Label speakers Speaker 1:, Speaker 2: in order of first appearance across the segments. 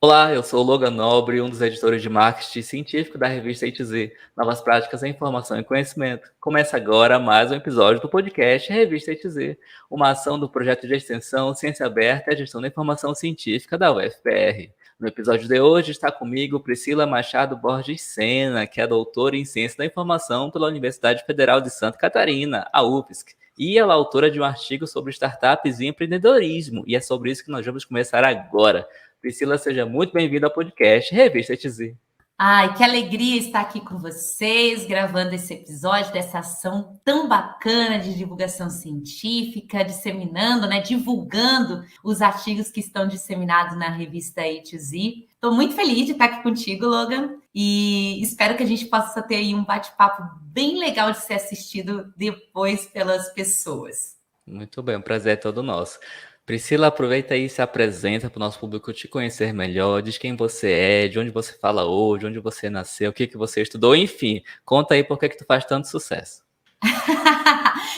Speaker 1: Olá, eu sou o Logan Nobre, um dos editores de marketing científico da revista ITZ, Novas Práticas em Informação e Conhecimento. Começa agora mais um episódio do podcast Revista ITZ, uma ação do projeto de extensão Ciência Aberta e Gestão da Informação Científica da UFPR. No episódio de hoje está comigo Priscila Machado Borges Sena, que é doutora em Ciência da Informação pela Universidade Federal de Santa Catarina, a UFSC. E ela é autora de um artigo sobre startups e empreendedorismo, e é sobre isso que nós vamos começar agora. Priscila, seja muito bem-vinda ao podcast Revista ITZ.
Speaker 2: Ai, que alegria estar aqui com vocês, gravando esse episódio dessa ação tão bacana de divulgação científica, disseminando, divulgando os artigos que estão disseminados na revista ITZ. Estou muito feliz de estar aqui contigo, Logan, e espero que a gente possa ter aí um bate-papo bem legal de ser assistido depois pelas pessoas.
Speaker 1: Muito bem, o prazer é todo nosso. Priscila, aproveita aí e se apresenta para o nosso público te conhecer melhor, diz quem você é, de onde você fala hoje, onde você nasceu, o que você estudou, enfim, conta aí por que tu faz tanto sucesso.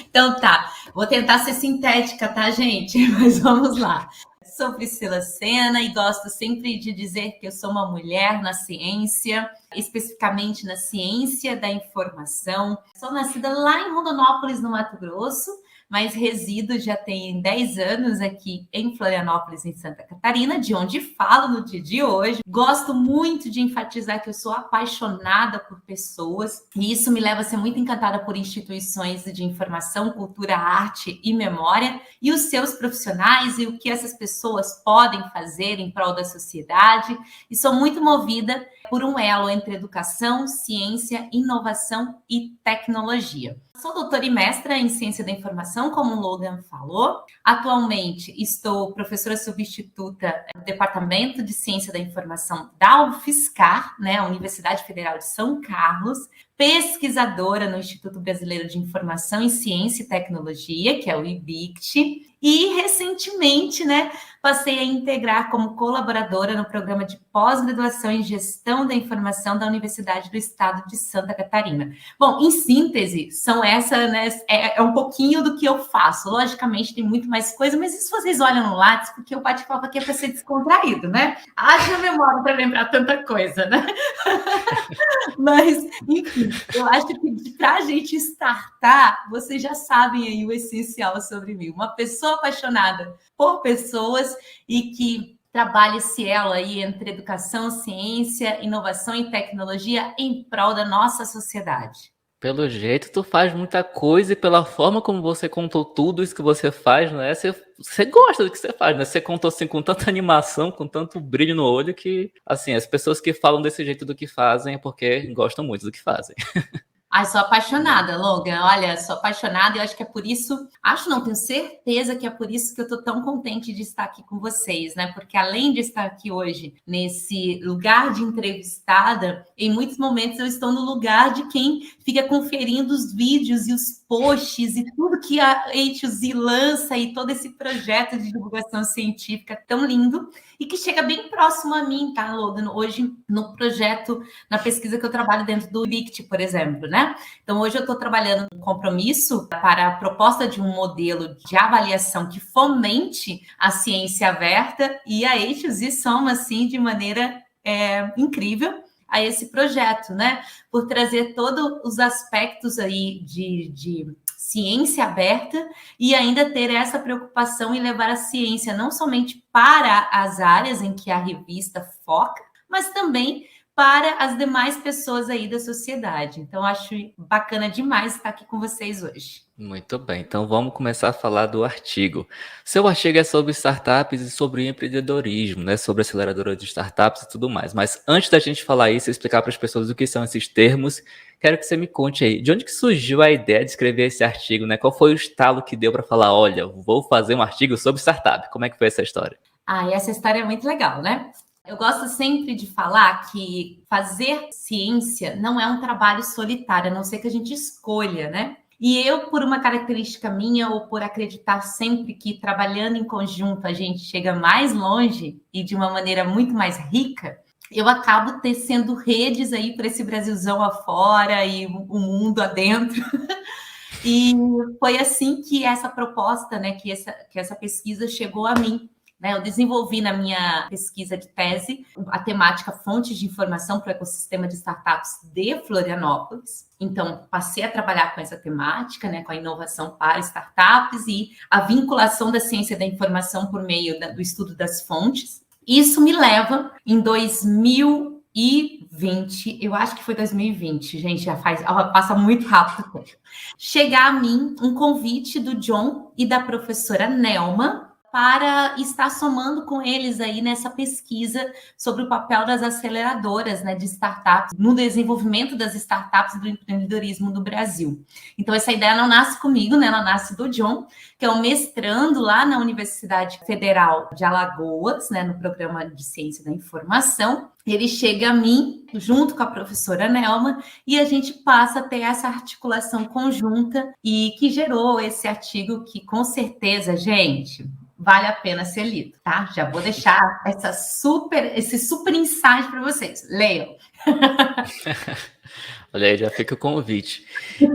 Speaker 2: Então tá, vou tentar ser sintética, tá, gente? Mas vamos lá. Sou Priscila Sena e gosto sempre de dizer que eu sou uma mulher na ciência, especificamente na ciência da informação. Sou nascida lá em Rondonópolis, no Mato Grosso, mas resido já tem 10 anos aqui em Florianópolis, em Santa Catarina, de onde falo no dia de hoje. Gosto muito de enfatizar que eu sou apaixonada por pessoas, e isso me leva a ser muito encantada por instituições de informação, cultura, arte e memória, e os seus profissionais e o que essas pessoas podem fazer em prol da sociedade, e sou muito movida por um elo entre educação, ciência, inovação e tecnologia. Sou doutora e mestra em Ciência da Informação, como o Logan falou. Atualmente estou professora substituta do Departamento de Ciência da Informação da UFSCar, a Universidade Federal de São Carlos, pesquisadora no Instituto Brasileiro de Informação em Ciência e Tecnologia, que é o IBICT, e recentemente, passei a integrar como colaboradora no programa de pós-graduação em Gestão da Informação da Universidade do Estado de Santa Catarina. Bom, em síntese, são é um pouquinho do que eu faço. Logicamente, tem muito mais coisa, mas isso vocês olham no Lattes, porque o bate-papo aqui é para ser descontraído, Haja memória para lembrar tanta coisa, Mas, enfim, eu acho que para a gente startar, vocês já sabem aí o essencial sobre mim. Uma pessoa apaixonada por pessoas e que trabalha esse elo aí entre educação, ciência, inovação e tecnologia em prol da nossa sociedade.
Speaker 1: Pelo jeito, tu faz muita coisa e pela forma como você contou tudo isso que você faz, Você gosta do que você faz, Você contou assim com tanta animação, com tanto brilho no olho que, assim, as pessoas que falam desse jeito do que fazem é porque gostam muito do que fazem.
Speaker 2: Ai, sou apaixonada, Logan. Olha, sou apaixonada e eu acho que é por isso, tenho certeza que é por isso que eu estou tão contente de estar aqui com vocês, Porque além de estar aqui hoje nesse lugar de entrevistada, em muitos momentos eu estou no lugar de quem fica conferindo os vídeos e os posts e tudo que a A2Z lança e todo esse projeto de divulgação científica tão lindo e que chega bem próximo a mim, tá, Logan? Hoje, no projeto, na pesquisa que eu trabalho dentro do IBICT, por exemplo, Então, hoje eu estou trabalhando um compromisso para a proposta de um modelo de avaliação que fomente a ciência aberta e a A2Z soma, assim, de maneira incrível a esse projeto, Por trazer todos os aspectos aí de ciência aberta e ainda ter essa preocupação em levar a ciência não somente para as áreas em que a revista foca, mas também para as demais pessoas aí da sociedade. Então, acho bacana demais estar aqui com vocês hoje.
Speaker 1: Muito bem, então vamos começar a falar do artigo. Seu artigo é sobre startups e sobre empreendedorismo, Sobre aceleradora de startups e tudo mais. Mas antes da gente falar isso e explicar para as pessoas o que são esses termos, quero que você me conte aí, de onde que surgiu a ideia de escrever esse artigo, Qual foi o estalo que deu para falar, olha, vou fazer um artigo sobre startup? Como é que foi essa história?
Speaker 2: E essa história é muito legal, Eu gosto sempre de falar que fazer ciência não é um trabalho solitário, a não ser que a gente escolha, E eu, por uma característica minha, ou por acreditar sempre que trabalhando em conjunto a gente chega mais longe e de uma maneira muito mais rica, eu acabo tecendo redes aí para esse Brasilzão afora e o mundo adentro. E foi assim que essa proposta, que essa pesquisa chegou a mim. né? Eu desenvolvi na minha pesquisa de tese a temática fontes de informação para o ecossistema de startups de Florianópolis. Então, passei a trabalhar com essa temática, né, com a inovação para startups e a vinculação da ciência da informação por meio do estudo das fontes. Isso me leva, em 2020, eu acho que foi 2020, gente, passa muito rápido o tempo, chegar a mim um convite do John e da professora Nelma para estar somando com eles aí nessa pesquisa sobre o papel das aceleradoras, né, de startups, no desenvolvimento das startups do empreendedorismo do Brasil. Então, essa ideia não nasce comigo, né, ela nasce do John, que é um mestrando lá na Universidade Federal de Alagoas, né, no programa de Ciência da Informação. Ele chega a mim, junto com a professora Nelma, e a gente passa a ter essa articulação conjunta e que gerou esse artigo que, com certeza, gente, vale a pena ser lido, tá? Já vou deixar esse super insight para vocês. Leiam.
Speaker 1: Olha aí, já fica o convite.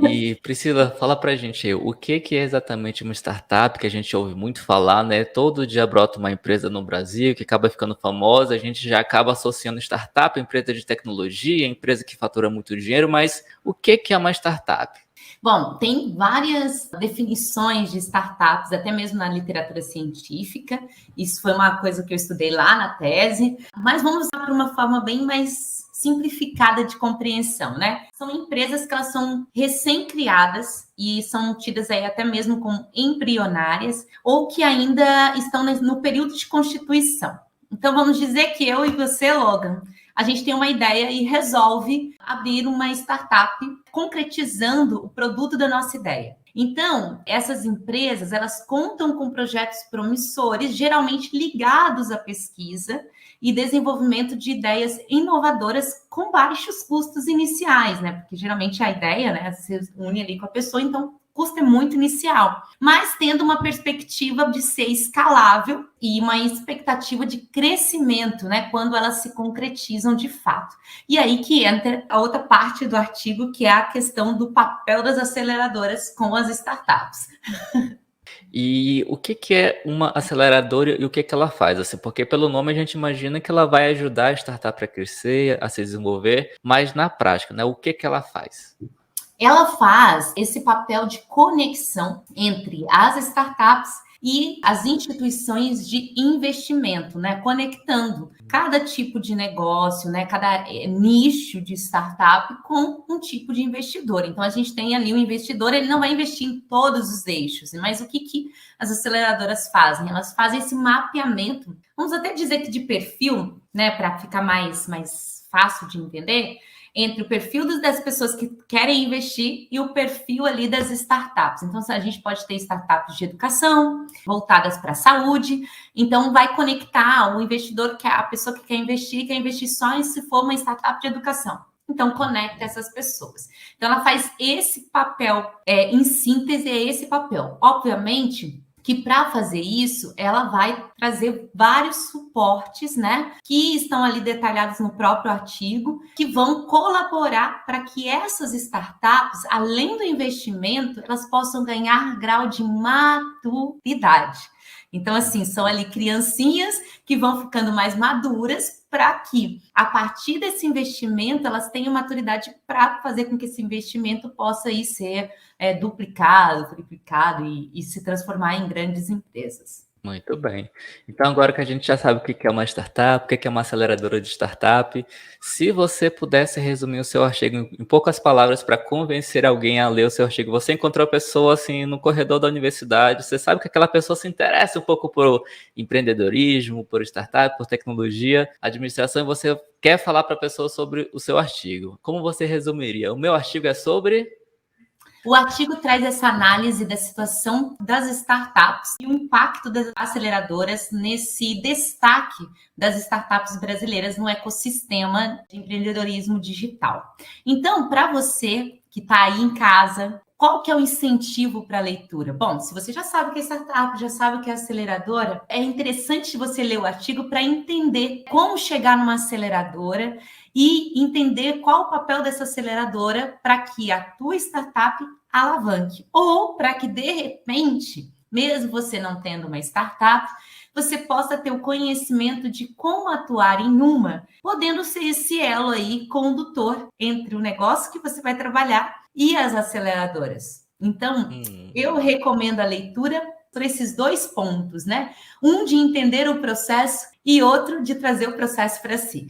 Speaker 1: E Priscila, fala pra gente aí, o que é exatamente uma startup, que a gente ouve muito falar, né? Todo dia brota uma empresa no Brasil que acaba ficando famosa, a gente já acaba associando startup, empresa de tecnologia, empresa que fatura muito dinheiro, mas o que é uma startup?
Speaker 2: Bom, tem várias definições de startups, até mesmo na literatura científica. Isso foi uma coisa que eu estudei lá na tese, mas vamos usar para uma forma bem mais simplificada de compreensão, né? São empresas que elas são recém-criadas e são tidas aí até mesmo como embrionárias ou que ainda estão no período de constituição. Então, vamos dizer que eu e você, Logan, a gente tem uma ideia e resolve abrir uma startup concretizando o produto da nossa ideia. Então, essas empresas, elas contam com projetos promissores, geralmente ligados à pesquisa e desenvolvimento de ideias inovadoras com baixos custos iniciais, né? Porque geralmente a ideia, né, se une ali com a pessoa, então o custo é muito inicial, mas tendo uma perspectiva de ser escalável e uma expectativa de crescimento, né, quando elas se concretizam de fato. E aí que entra a outra parte do artigo, que é a questão do papel das aceleradoras com as startups.
Speaker 1: E o que é uma aceleradora e o que ela faz? Assim, porque pelo nome a gente imagina que ela vai ajudar a startup a crescer, a se desenvolver, mas na prática, né, o que ela faz?
Speaker 2: Ela faz esse papel de conexão entre as startups e as instituições de investimento, né? Conectando cada tipo de negócio, né? Cada nicho de startup com um tipo de investidor. Então, a gente tem ali um investidor, ele não vai investir em todos os eixos, mas o que as aceleradoras fazem? Elas fazem esse mapeamento, vamos até dizer que de perfil, né? Para ficar mais fácil de entender, entre o perfil das pessoas que querem investir e o perfil ali das startups. Então, a gente pode ter startups de educação, voltadas para a saúde. Então, vai conectar o investidor, que é a pessoa que quer investir só se for uma startup de educação. Então, conecta essas pessoas. Então, ela faz esse papel, em síntese, é esse papel. Obviamente que para fazer isso, ela vai trazer vários suportes, né, que estão ali detalhados no próprio artigo, que vão colaborar para que essas startups, além do investimento, elas possam ganhar grau de maturidade. Então, assim, são ali criancinhas que vão ficando mais maduras para que, a partir desse investimento, elas tenham maturidade para fazer com que esse investimento possa aí ser duplicado, triplicado e se transformar em grandes empresas.
Speaker 1: Muito bem. Então, agora que a gente já sabe o que é uma startup, o que é uma aceleradora de startup, se você pudesse resumir o seu artigo em poucas palavras para convencer alguém a ler o seu artigo, você encontrou a pessoa assim no corredor da universidade, você sabe que aquela pessoa se interessa um pouco por empreendedorismo, por startup, por tecnologia, administração, e você quer falar para a pessoa sobre o seu artigo. Como você resumiria? O meu artigo é sobre...
Speaker 2: O artigo traz essa análise da situação das startups e o impacto das aceleradoras nesse destaque das startups brasileiras no ecossistema de empreendedorismo digital. Então, para você que está aí em casa, qual que é o incentivo para a leitura? Bom, se você já sabe o que é startup, já sabe o que é aceleradora, é interessante você ler o artigo para entender como chegar numa aceleradora e entender qual o papel dessa aceleradora para que a tua startup alavanque. Ou para que, de repente, mesmo você não tendo uma startup, você possa ter o conhecimento de como atuar em uma, podendo ser esse elo aí condutor entre o negócio que você vai trabalhar e as aceleradoras. Então, eu recomendo a leitura por esses 2 pontos, né? Um de entender o processo e outro de trazer o processo para si.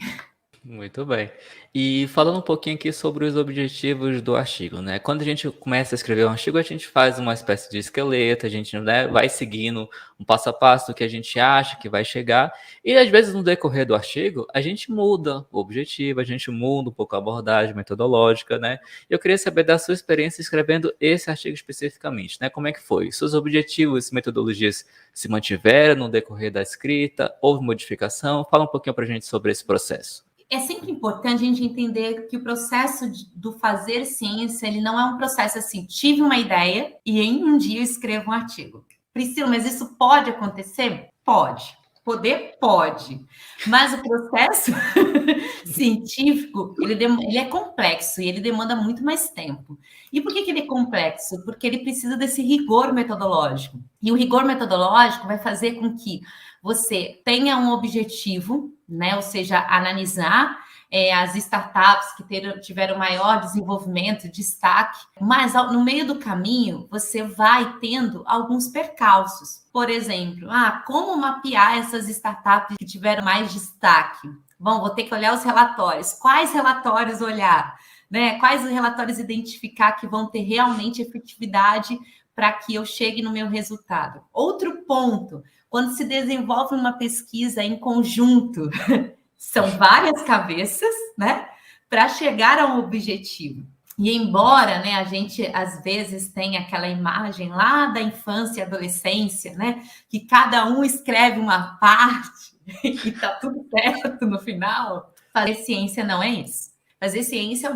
Speaker 1: Muito bem. E falando um pouquinho aqui sobre os objetivos do artigo, né? Quando a gente começa a escrever um artigo, a gente faz uma espécie de esqueleto, a gente, né, vai seguindo um passo a passo do que a gente acha que vai chegar, e às vezes no decorrer do artigo, a gente muda o objetivo, a gente muda um pouco a abordagem metodológica, né? Eu queria saber da sua experiência escrevendo esse artigo especificamente, né? Como é que foi? Seus objetivos, metodologias se mantiveram no decorrer da escrita? Houve modificação? Fala um pouquinho pra gente sobre esse processo.
Speaker 2: É sempre importante a gente entender que o processo do fazer ciência, ele não é um processo assim, tive uma ideia e em um dia eu escrevo um artigo. Priscila, mas isso pode acontecer? Pode. Poder? Pode. Mas o processo científico, ele é complexo e ele demanda muito mais tempo. E por que ele é complexo? Porque ele precisa desse rigor metodológico. E o rigor metodológico vai fazer com que você tenha um objetivo, né? Ou seja, analisar as startups que tiveram maior desenvolvimento, destaque, mas no meio do caminho você vai tendo alguns percalços. Por exemplo, como mapear essas startups que tiveram mais destaque? Bom, vou ter que olhar os relatórios. Quais relatórios olhar? Né? Quais relatórios identificar que vão ter realmente efetividade para que eu chegue no meu resultado? Outro ponto, quando se desenvolve uma pesquisa em conjunto, são várias cabeças, né, para chegar a um objetivo. E embora, né, a gente às vezes tenha aquela imagem lá da infância e adolescência, né, que cada um escreve uma parte e tá tudo certo no final, fazer ciência não é isso. Fazer ciência é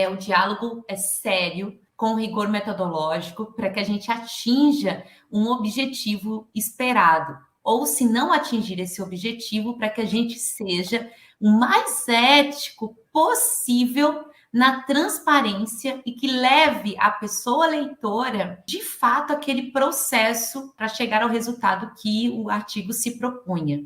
Speaker 2: o diálogo é sério, com rigor metodológico, para que a gente atinja um objetivo esperado. Ou, se não atingir esse objetivo, para que a gente seja o mais ético possível na transparência e que leve a pessoa leitora, de fato, aquele processo para chegar ao resultado que o artigo se propunha.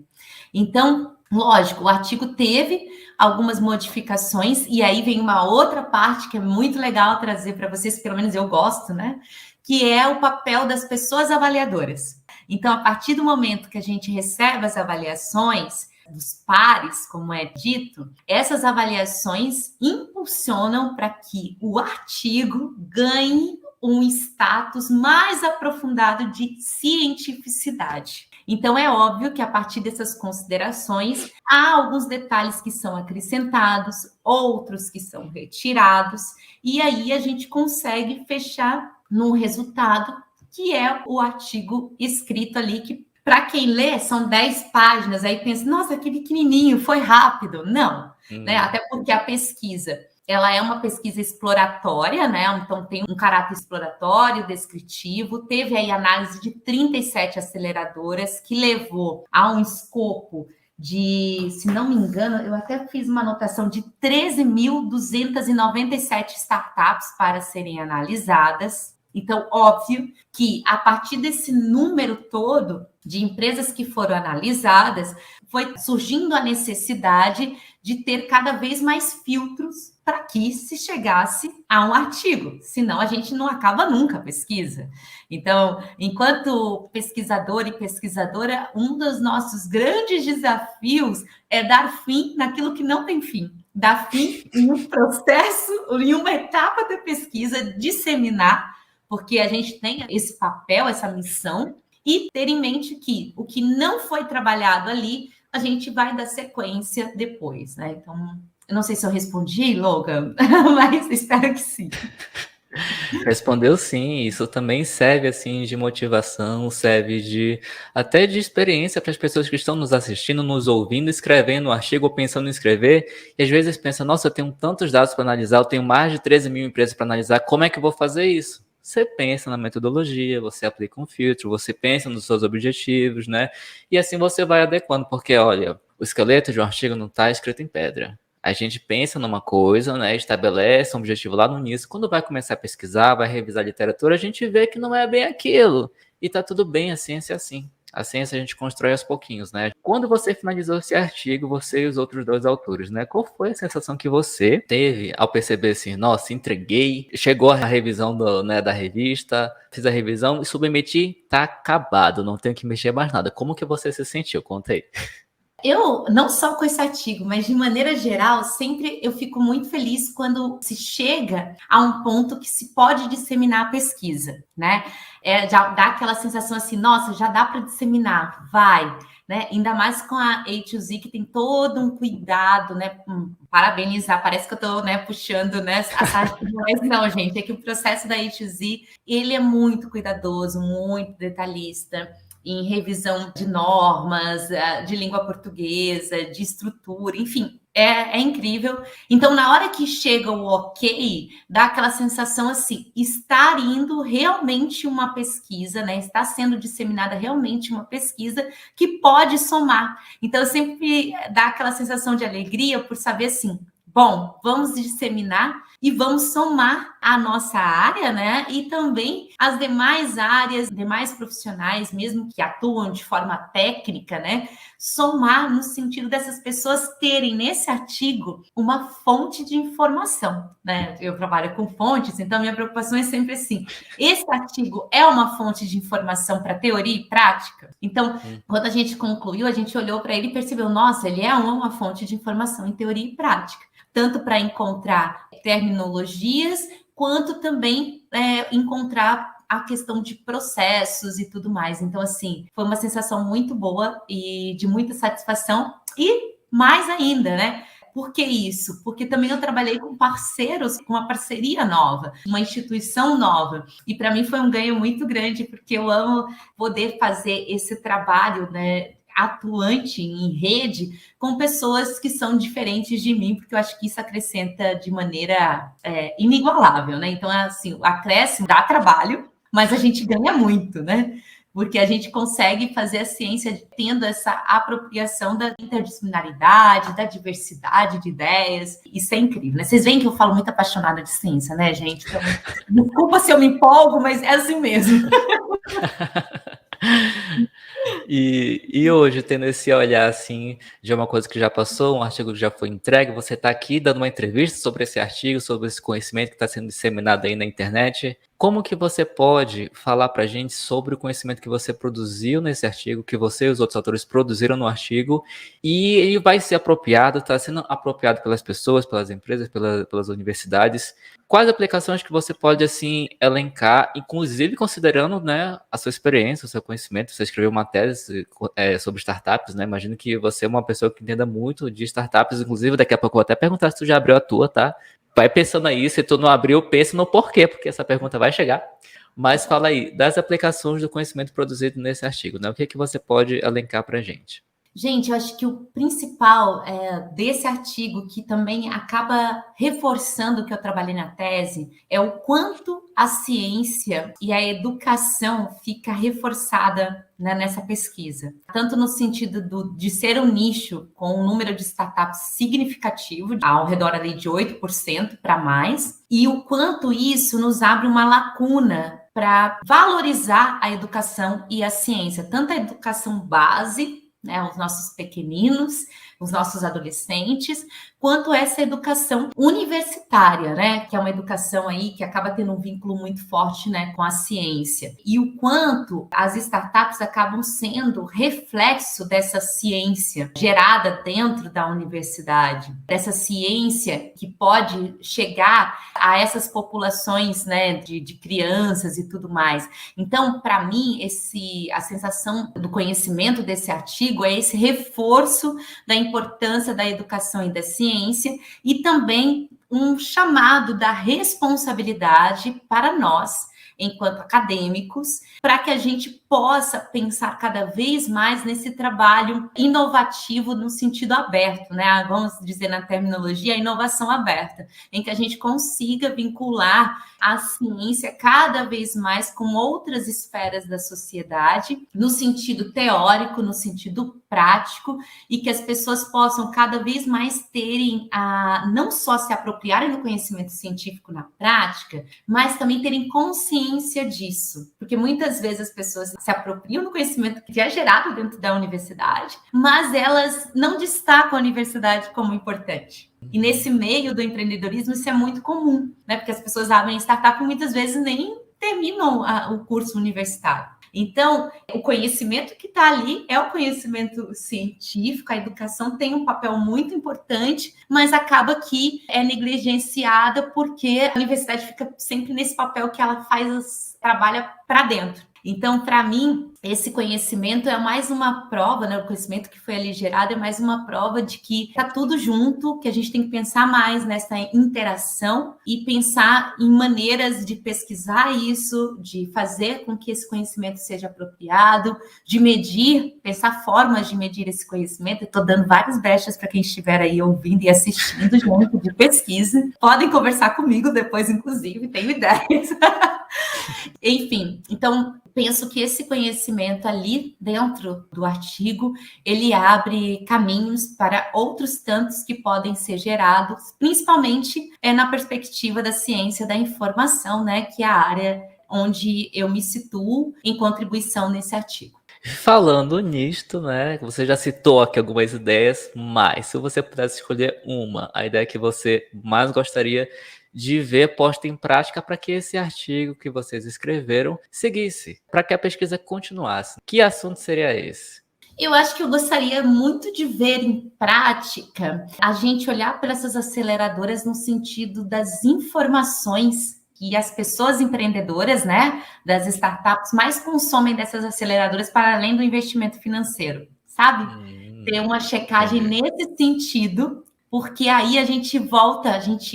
Speaker 2: Então, lógico, o artigo teve algumas modificações, e aí vem uma outra parte que é muito legal trazer para vocês, pelo menos eu gosto, né? Que é o papel das pessoas avaliadoras. Então, a partir do momento que a gente recebe as avaliações dos pares, como é dito, essas avaliações impulsionam para que o artigo ganhe um status mais aprofundado de cientificidade. Então, é óbvio que a partir dessas considerações, há alguns detalhes que são acrescentados, outros que são retirados, e aí a gente consegue fechar num resultado que é o artigo escrito ali, que para quem lê são 10 páginas, aí pensa, nossa, que pequenininho, foi rápido. Não, né? Até porque a pesquisa, ela é uma pesquisa exploratória, né? Então tem um caráter exploratório, descritivo, teve aí análise de 37 aceleradoras, que levou a um escopo de, se não me engano, eu até fiz uma anotação de 13.297 startups para serem analisadas. Então, óbvio que a partir desse número todo de empresas que foram analisadas, foi surgindo a necessidade de ter cada vez mais filtros para que se chegasse a um artigo, senão a gente não acaba nunca a pesquisa. Então, enquanto pesquisador e pesquisadora, um dos nossos grandes desafios é dar fim naquilo que não tem fim. Dar fim em um processo, em uma etapa da pesquisa, disseminar, porque a gente tem esse papel, essa missão, e ter em mente que o que não foi trabalhado ali, a gente vai dar sequência depois, né? Então, eu não sei se eu respondi, Logan, mas espero que sim.
Speaker 1: Respondeu sim, isso também serve assim de motivação, serve de até de experiência para as pessoas que estão nos assistindo, nos ouvindo, escrevendo um artigo ou pensando em escrever, e às vezes pensa, nossa, eu tenho tantos dados para analisar, eu tenho mais de 13 mil empresas para analisar, como é que eu vou fazer isso? Você pensa na metodologia, você aplica um filtro, você pensa nos seus objetivos, né? E assim você vai adequando, porque olha, o esqueleto de um artigo não está escrito em pedra. A gente pensa numa coisa, né, estabelece um objetivo lá no início. Quando vai começar a pesquisar, vai revisar a literatura, a gente vê que não é bem aquilo. E tá tudo bem, a ciência é assim. A ciência a gente constrói aos pouquinhos, né? Quando você finalizou esse artigo, você e os outros dois autores, né? Qual foi a sensação que você teve ao perceber assim, nossa, entreguei, chegou a revisão da revista, fiz a revisão e submeti, tá acabado, não tenho que mexer mais nada. Como que você se sentiu? Conta aí.
Speaker 2: Eu, não só com esse artigo, mas de maneira geral, sempre eu fico muito feliz quando se chega a um ponto que se pode disseminar a pesquisa, né? Já dá aquela sensação assim, nossa, já dá para disseminar, vai, né? Ainda mais com a A2Z, que tem todo um cuidado, né? Parabenizar, parece que eu estou, né, puxando, né, a sardinha, mas não, gente, é que o processo da A2Z, ele é muito cuidadoso, muito detalhista, em revisão de normas, de língua portuguesa, de estrutura, enfim, é incrível. Então, na hora que chega o ok, dá aquela sensação assim, estar indo realmente uma pesquisa, né? Está sendo disseminada realmente uma pesquisa que pode somar. Então, sempre dá aquela sensação de alegria por saber assim, bom, vamos disseminar e vamos somar a nossa área, né? E também as demais áreas, demais profissionais, mesmo que atuam de forma técnica, né? Somar no sentido dessas pessoas terem nesse artigo uma fonte de informação, né? Eu trabalho com fontes, então minha preocupação é sempre assim: esse artigo é uma fonte de informação para teoria e prática? Então, quando a gente concluiu, a gente olhou para ele e percebeu, nossa, ele é uma fonte de informação em teoria e prática, tanto para encontrar terminologias, quanto também encontrar a questão de processos e tudo mais. Então, assim, foi uma sensação muito boa e de muita satisfação. E mais ainda, né? Por que isso? Porque também eu trabalhei com parceiros, com uma parceria nova, uma instituição nova. E para mim foi um ganho muito grande, porque eu amo poder fazer esse trabalho, né, atuante em rede com pessoas que são diferentes de mim, porque eu acho que isso acrescenta de maneira inigualável, né? Então, assim, o acréscimo dá trabalho, mas a gente ganha muito, né? Porque a gente consegue fazer a ciência tendo essa apropriação da interdisciplinaridade, da diversidade de ideias. Isso é incrível, né? Vocês veem que eu falo muito apaixonada de ciência, né, gente? Então, desculpa se eu me empolgo, mas é assim mesmo.
Speaker 1: E hoje, tendo esse olhar assim de uma coisa que já passou, um artigo que já foi entregue, você está aqui dando uma entrevista sobre esse artigo, sobre esse conhecimento que está sendo disseminado aí na internet. Como que você pode falar para a gente sobre o conhecimento que você produziu nesse artigo, que você e os outros autores produziram no artigo, e ele vai ser apropriado, está sendo apropriado pelas pessoas, pelas empresas, pelas universidades? Quais aplicações que você pode, assim, elencar, inclusive considerando, né, a sua experiência, o seu conhecimento? Você escreveu uma tese sobre startups, né? Imagino que você é uma pessoa que entenda muito de startups, inclusive daqui a pouco eu vou até perguntar se tu já abriu a tua, tá? Vai pensando aí, se tu não abriu, pensa no porquê, porque essa pergunta vai chegar. Mas fala aí, das aplicações do conhecimento produzido nesse artigo, né? O que é que você pode elencar pra gente?
Speaker 2: Gente, eu acho que o principal desse artigo, que também acaba reforçando o que eu trabalhei na tese, é o quanto a ciência e a educação fica reforçada, né, nessa pesquisa. Tanto no sentido de ser um nicho com um número de startups significativo, ao redor ali de 8% para mais, e o quanto isso nos abre uma lacuna para valorizar a educação e a ciência, tanto a educação base, né, os nossos pequeninos, os nossos adolescentes, quanto essa educação universitária, né, que é uma educação aí que acaba tendo um vínculo muito forte, né, com a ciência. E o quanto as startups acabam sendo reflexo dessa ciência gerada dentro da universidade, dessa ciência que pode chegar a essas populações, né, de crianças e tudo mais. Então, para mim, a sensação do conhecimento desse artigo é esse reforço da importância da educação e da ciência, e também um chamado da responsabilidade para nós, enquanto acadêmicos, para que a gente possa pensar cada vez mais nesse trabalho inovativo no sentido aberto, né? Vamos dizer na terminologia, a inovação aberta, em que a gente consiga vincular a ciência cada vez mais com outras esferas da sociedade, no sentido teórico, no sentido prático, e que as pessoas possam cada vez mais terem não só se apropriarem do conhecimento científico na prática, mas também terem consciência disso, porque muitas vezes as pessoas se apropriam do conhecimento que é gerado dentro da universidade, mas elas não destacam a universidade como importante. E nesse meio do empreendedorismo isso é muito comum, né? Porque as pessoas abrem startup e muitas vezes nem terminam o curso universitário. Então, o conhecimento que está ali é o conhecimento científico, a educação tem um papel muito importante, mas acaba que é negligenciada porque a universidade fica sempre nesse papel que ela trabalha para dentro. Então, para mim, esse conhecimento é mais uma prova, né? O conhecimento que foi ali gerado é mais uma prova de que está tudo junto, que a gente tem que pensar mais nessa interação e pensar em maneiras de pesquisar isso, de fazer com que esse conhecimento seja apropriado, de medir, pensar formas de medir esse conhecimento. Estou dando várias brechas para quem estiver aí ouvindo e assistindo, gente, de pesquisa. Podem conversar comigo depois, inclusive, tenho ideias. Enfim, então penso que esse conhecimento ali dentro do artigo, ele abre caminhos para outros tantos que podem ser gerados, principalmente na perspectiva da ciência da informação, né, que é a área onde eu me situo em contribuição nesse artigo.
Speaker 1: Falando nisto, né, você já citou aqui algumas ideias, mas se você pudesse escolher a ideia que você mais gostaria de ver posta em prática para que esse artigo que vocês escreveram seguisse, para que a pesquisa continuasse. Que assunto seria esse?
Speaker 2: Eu acho que eu gostaria muito de ver em prática a gente olhar para essas aceleradoras no sentido das informações que as pessoas empreendedoras, né, das startups mais consomem dessas aceleradoras para além do investimento financeiro, sabe? Ter uma checagem nesse sentido, porque aí a gente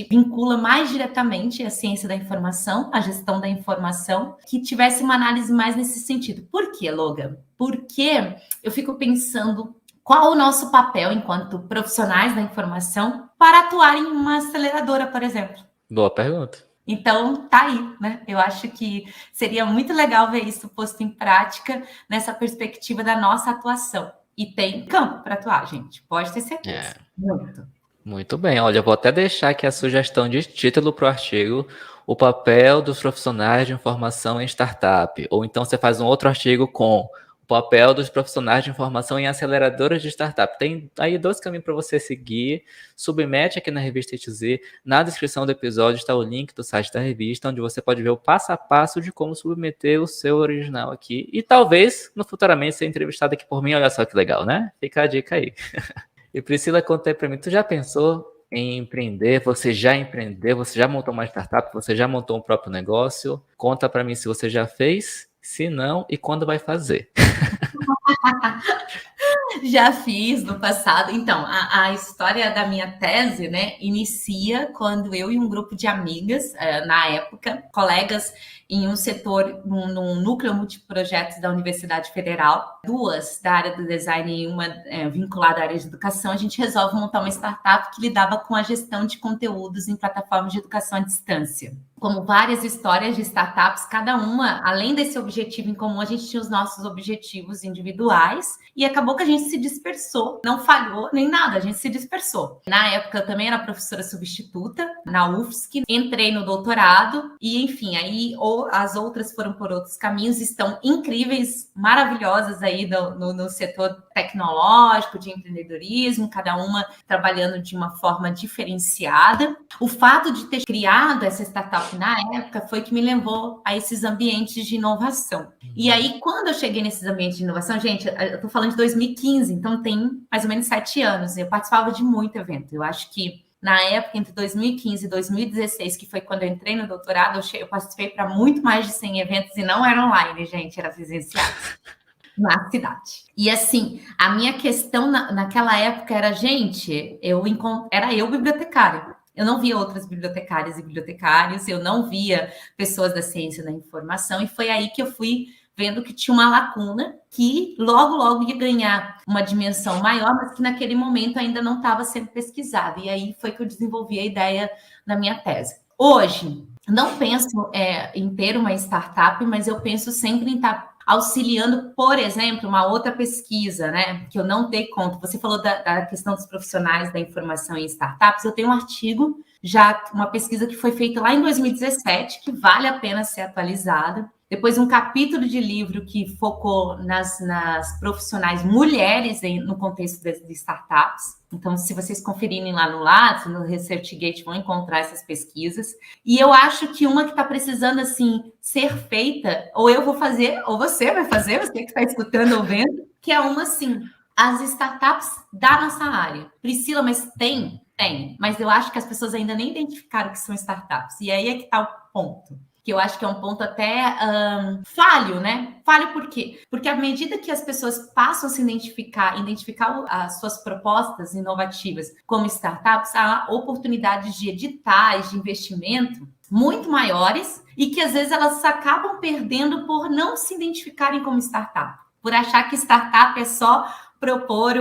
Speaker 2: vincula mais diretamente a ciência da informação, a gestão da informação, que tivesse uma análise mais nesse sentido. Por quê, Logan? Porque eu fico pensando qual o nosso papel enquanto profissionais da informação para atuar em uma aceleradora, por exemplo.
Speaker 1: Boa pergunta.
Speaker 2: Então, tá aí, né? Eu acho que seria muito legal ver isso posto em prática nessa perspectiva da nossa atuação. E tem campo para atuar, gente. Pode ter certeza.
Speaker 1: Muito bem. Olha, eu vou até deixar aqui a sugestão de título para o artigo: o papel dos profissionais de informação em startup. Ou então você faz um outro artigo com o papel dos profissionais de informação em aceleradoras de startup. Tem aí 2 caminhos para você seguir. Submete aqui na revista ETZ. Na descrição do episódio está o link do site da revista, onde você pode ver o passo a passo de como submeter o seu original aqui. E talvez, futuramente, ser entrevistado aqui por mim. Olha só que legal, né? Fica a dica aí. E Priscila, conta aí para mim, tu já pensou em empreender? Você já empreendeu? Você já montou uma startup? Você já montou um próprio negócio? Conta para mim se você já fez, se não, e quando vai fazer.
Speaker 2: Já fiz no passado. Então, a história da minha tese, né, inicia quando eu e um grupo de amigas, na época, colegas em um setor, num núcleo multiprojetos da Universidade Federal, 2 da área do design e uma vinculada à área de educação, a gente resolve montar uma startup que lidava com a gestão de conteúdos em plataformas de educação à distância. Como várias histórias de startups, cada uma, além desse objetivo em comum, a gente tinha os nossos objetivos individuais e acabou que a gente se dispersou, não falhou nem nada, a gente se dispersou. Na época eu também era professora substituta na UFSC, entrei no doutorado e enfim, aí as outras foram por outros caminhos, estão incríveis, maravilhosas aí no setor tecnológico, de empreendedorismo, cada uma trabalhando de uma forma diferenciada. O fato de ter criado essa startup na época foi que me levou a esses ambientes de inovação. E aí, quando eu cheguei nesses ambientes de inovação, gente, eu tô falando de 2015, então tem mais ou menos 7 anos. Eu participava de muito evento. Eu acho que na época, entre 2015 e 2016, que foi quando eu entrei no doutorado, eu participei para muito mais de 100 eventos e não era online, gente, era presencial. Na cidade. E assim, a minha questão naquela época era, gente, era eu bibliotecária. Eu não via outras bibliotecárias e bibliotecários, eu não via pessoas da ciência da informação, e foi aí que eu fui vendo que tinha uma lacuna que logo ia ganhar uma dimensão maior, mas que naquele momento ainda não estava sendo pesquisada. E aí foi que eu desenvolvi a ideia na minha tese. Hoje, não penso em ter uma startup, mas eu penso sempre em estar auxiliando, por exemplo, uma outra pesquisa, né, que eu não dei conta. Você falou da questão dos profissionais da informação em startups. Eu tenho um artigo, já uma pesquisa que foi feita lá em 2017, que vale a pena ser atualizada, Depois um capítulo de livro que focou nas profissionais mulheres no contexto de startups. Então, se vocês conferirem lá no Lattes, no ResearchGate, vão encontrar essas pesquisas. E eu acho que uma que está precisando, assim, ser feita, ou eu vou fazer, ou você vai fazer, você que está escutando ou vendo, que é uma, assim, as startups da nossa área. Priscila, mas tem? Tem. Mas eu acho que as pessoas ainda nem identificaram que são startups. E aí é que está o ponto. Que eu acho que é um ponto até falho, né? Falho por quê? Porque à medida que as pessoas passam a se identificar as suas propostas inovativas como startups, há oportunidades de editais, de investimento muito maiores e que às vezes elas acabam perdendo por não se identificarem como startup, por achar que startup é só propor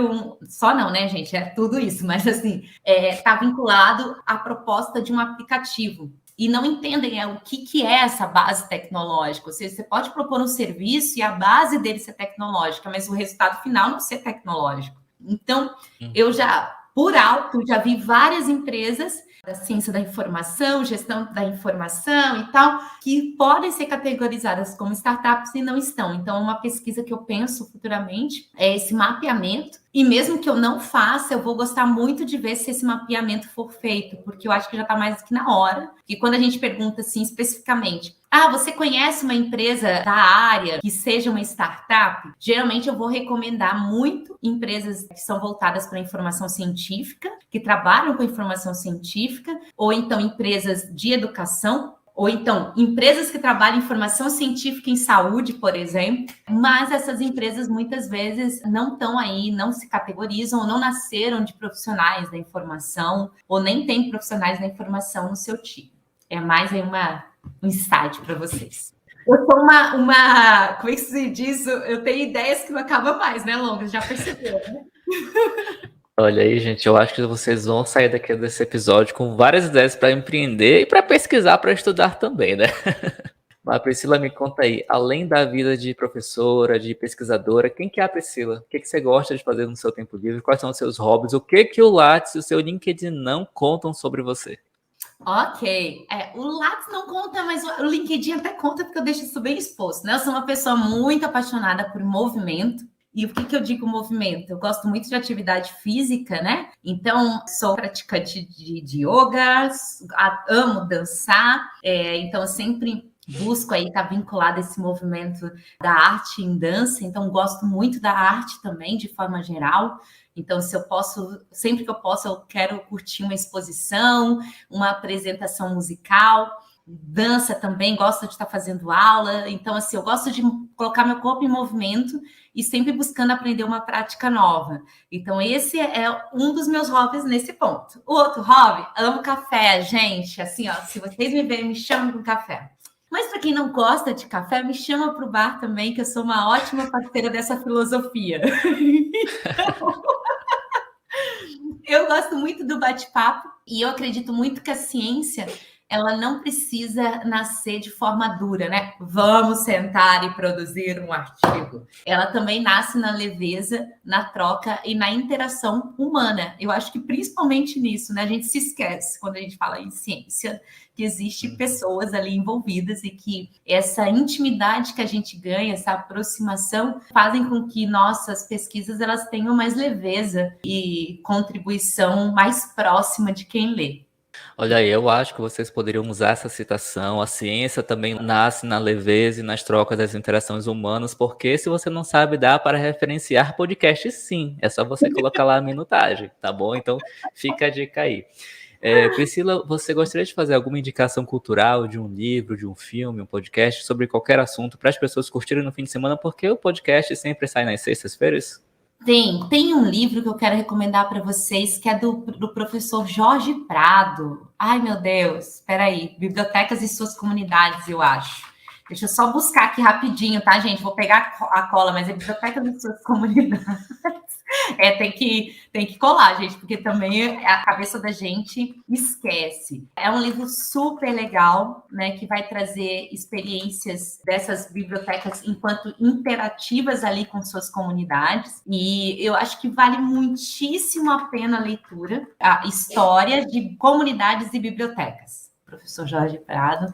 Speaker 2: só não, né, gente? É tudo isso, mas assim, está vinculado à proposta de um aplicativo. E não entendem o que é essa base tecnológica. Ou seja, você pode propor um serviço e a base dele ser tecnológica, mas o resultado final não ser tecnológico. Então, eu já, por alto, já vi várias empresas da ciência da informação, gestão da informação e tal, que podem ser categorizadas como startups e não estão. Então, uma pesquisa que eu penso futuramente é esse mapeamento. E mesmo que eu não faça, eu vou gostar muito de ver se esse mapeamento for feito, porque eu acho que já está mais do que na hora. E quando a gente pergunta assim especificamente, você conhece uma empresa da área que seja uma startup? Geralmente eu vou recomendar muito empresas que são voltadas para a informação científica, que trabalham com informação científica, ou então empresas de educação, ou então empresas que trabalham em informação científica em saúde, por exemplo, mas essas empresas muitas vezes não estão aí, não se categorizam, ou não nasceram de profissionais da informação, ou nem tem profissionais da informação no seu time. É mais aí um insight para vocês. Eu sou como é que se diz? Eu tenho ideias que não acabam mais, né, Longa? Já percebeu, né?
Speaker 1: Olha aí, gente, eu acho que vocês vão sair desse episódio com várias ideias para empreender e para pesquisar, para estudar também, né? Mas Priscila, me conta aí, além da vida de professora, de pesquisadora, quem que é a Priscila? O que você gosta de fazer no seu tempo livre? Quais são os seus hobbies? O que o Lattes e o seu LinkedIn não contam sobre você?
Speaker 2: Ok. O Lattes não conta, mas o LinkedIn até conta, porque eu deixo isso bem exposto, né? Eu sou uma pessoa muito apaixonada por movimento. E o que eu digo movimento? Eu gosto muito de atividade física, né? Então, sou praticante de yoga, amo dançar. Então, eu sempre busco aí estar vinculada a esse movimento da arte em dança. Então, gosto muito da arte também, de forma geral. Então, se eu posso, sempre que eu posso, eu quero curtir uma exposição, uma apresentação musical. Dança também, gosto de estar fazendo aula. Então, assim, eu gosto de colocar meu corpo em movimento e sempre buscando aprender uma prática nova. Então, esse é um dos meus hobbies nesse ponto. O outro hobby, amo café, gente. Assim, ó, se vocês me verem, me chamam com café. Mas para quem não gosta de café, me chama para o bar também, que eu sou uma ótima parceira dessa filosofia. Então, eu gosto muito do bate-papo e eu acredito muito que a ciência ela não precisa nascer de forma dura, né? Vamos sentar e produzir um artigo. Ela também nasce na leveza, na troca e na interação humana. Eu acho que principalmente nisso, né? A gente se esquece quando a gente fala em ciência que existem pessoas ali envolvidas e que essa intimidade que a gente ganha, essa aproximação, fazem com que nossas pesquisas elas tenham mais leveza e contribuição mais próxima de quem lê.
Speaker 1: Olha aí, eu acho que vocês poderiam usar essa citação. A ciência também nasce na leveza e nas trocas das interações humanas, porque se você não sabe, dá para referenciar podcast sim. É só você colocar lá a minutagem, tá bom? Então fica a dica aí. Priscila, você gostaria de fazer alguma indicação cultural de um livro, de um filme, um podcast sobre qualquer assunto para as pessoas curtirem no fim de semana? Porque o podcast sempre sai nas sextas-feiras.
Speaker 2: Tem um livro que eu quero recomendar para vocês, que é do professor Jorge Prado. Ai, meu Deus, espera aí. Bibliotecas e suas comunidades, eu acho. Deixa eu só buscar aqui rapidinho, tá, gente? Vou pegar a cola, mas é Bibliotecas e suas comunidades. Tem que colar, gente, porque também a cabeça da gente esquece. É um livro super legal, né, que vai trazer experiências dessas bibliotecas enquanto interativas ali com suas comunidades. E eu acho que vale muitíssimo a pena a leitura, a história de comunidades e bibliotecas. Professor Jorge Prado.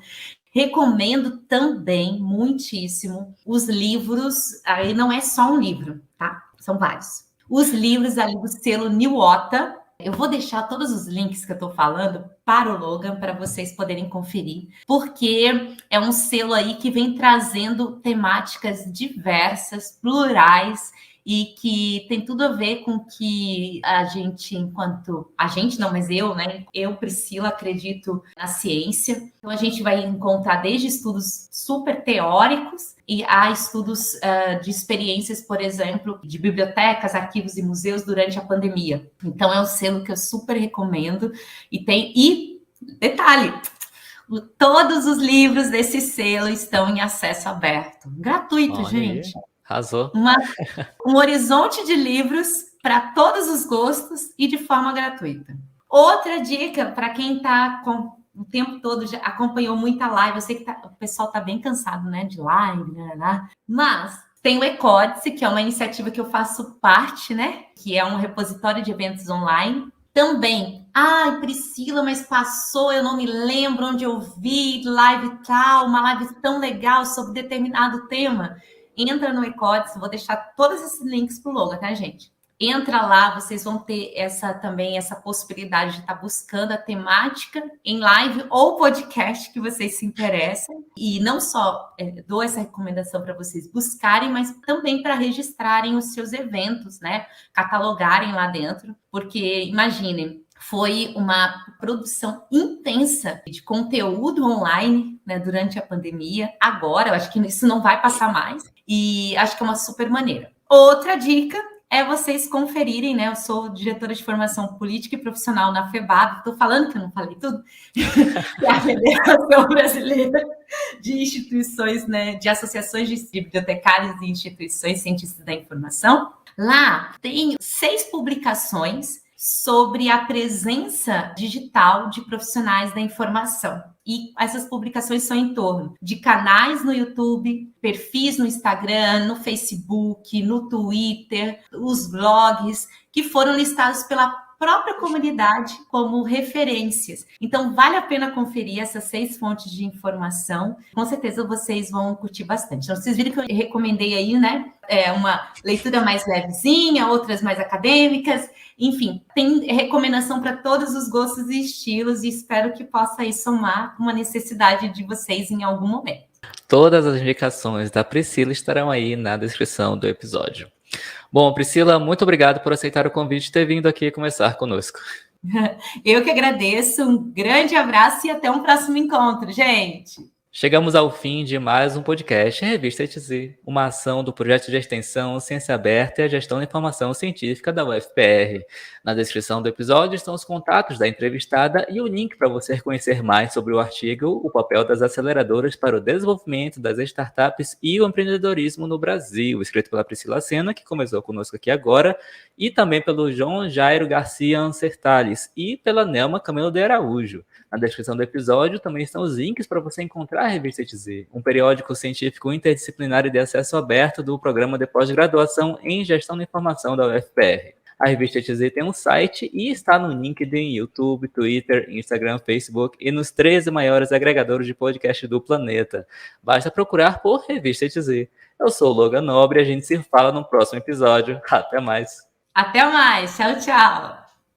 Speaker 2: Recomendo também muitíssimo os livros, aí não é só um livro, tá? São vários. Os livros ali do selo Niwota. Eu vou deixar todos os links que eu estou falando para o Logan, para vocês poderem conferir, porque é um selo aí que vem trazendo temáticas diversas, plurais, e que tem tudo a ver com que a gente, eu, Priscila, acredito na ciência. Então, a gente vai encontrar desde estudos super teóricos e há estudos de experiências, por exemplo, de bibliotecas, arquivos e museus durante a pandemia. Então, é um selo que eu super recomendo. E detalhe, todos os livros desse selo estão em acesso aberto. Gratuito,
Speaker 1: Olha
Speaker 2: gente.
Speaker 1: Aí. Arrasou.
Speaker 2: Um horizonte de livros para todos os gostos e de forma gratuita. Outra dica para quem está com o tempo todo já acompanhou muita live, eu sei que o pessoal está bem cansado, né, de live, mas tem o Ecódice, que é uma iniciativa que eu faço parte, né, que é um repositório de eventos online. Também, Priscila, mas passou, eu não me lembro onde eu vi live tal, uma live tão legal sobre determinado tema. Entra no Ecódice, vou deixar todos esses links pro Logan, tá, gente? Entra lá, vocês vão ter essa possibilidade de estar buscando a temática em live ou podcast que vocês se interessam. E não só dou essa recomendação para vocês buscarem, mas também para registrarem os seus eventos, né? Catalogarem lá dentro, porque imaginem, foi uma produção intensa de conteúdo online, né, durante a pandemia. Agora, eu acho que isso não vai passar mais. E acho que é uma super maneira. Outra dica é vocês conferirem, né? Eu sou diretora de formação política e profissional na FEBAB. Estou falando que eu não falei tudo. É a Federação Brasileira de Instituições, né? De Associações de Bibliotecários e Instituições Cientistas da Informação. Lá tem 6 publicações sobre a presença digital de profissionais da informação. E essas publicações são em torno de canais no YouTube, perfis no Instagram, no Facebook, no Twitter, os blogs, que foram listados pela própria comunidade como referências. Então, vale a pena conferir essas 6 fontes de informação. Com certeza, vocês vão curtir bastante. Então, vocês viram que eu recomendei aí, né? Uma leitura mais levezinha, outras mais acadêmicas. Enfim, tem recomendação para todos os gostos e estilos e espero que possa aí somar uma necessidade de vocês em algum momento.
Speaker 1: Todas as indicações da Priscila estarão aí na descrição do episódio. Bom, Priscila, muito obrigado por aceitar o convite e ter vindo aqui conversar conosco.
Speaker 2: Eu que agradeço, um grande abraço e até um próximo encontro, gente!
Speaker 1: Chegamos ao fim de mais um podcast Revista ETZ, uma ação do projeto de extensão Ciência Aberta e a Gestão da Informação Científica da UFPR. Na descrição do episódio estão os contatos da entrevistada e o link para você conhecer mais sobre o artigo O papel das aceleradoras para o desenvolvimento das startups e o empreendedorismo no Brasil, escrito pela Priscila Sena, que começou conosco aqui agora, e também pelo João Jairo Garcia Ancertales e pela Nelma Camelo de Araújo. Na descrição do episódio também estão os links para você encontrar a Revista ETZ, um periódico científico interdisciplinar e de acesso aberto do programa de pós-graduação em Gestão da Informação da UFPR. A Revista ETZ tem um site e está no LinkedIn, YouTube, Twitter, Instagram, Facebook e nos 13 maiores agregadores de podcast do planeta. Basta procurar por Revista ETZ. Eu sou o Logan Nobre e a gente se fala no próximo episódio. Até mais!
Speaker 2: Até mais! Tchau, tchau!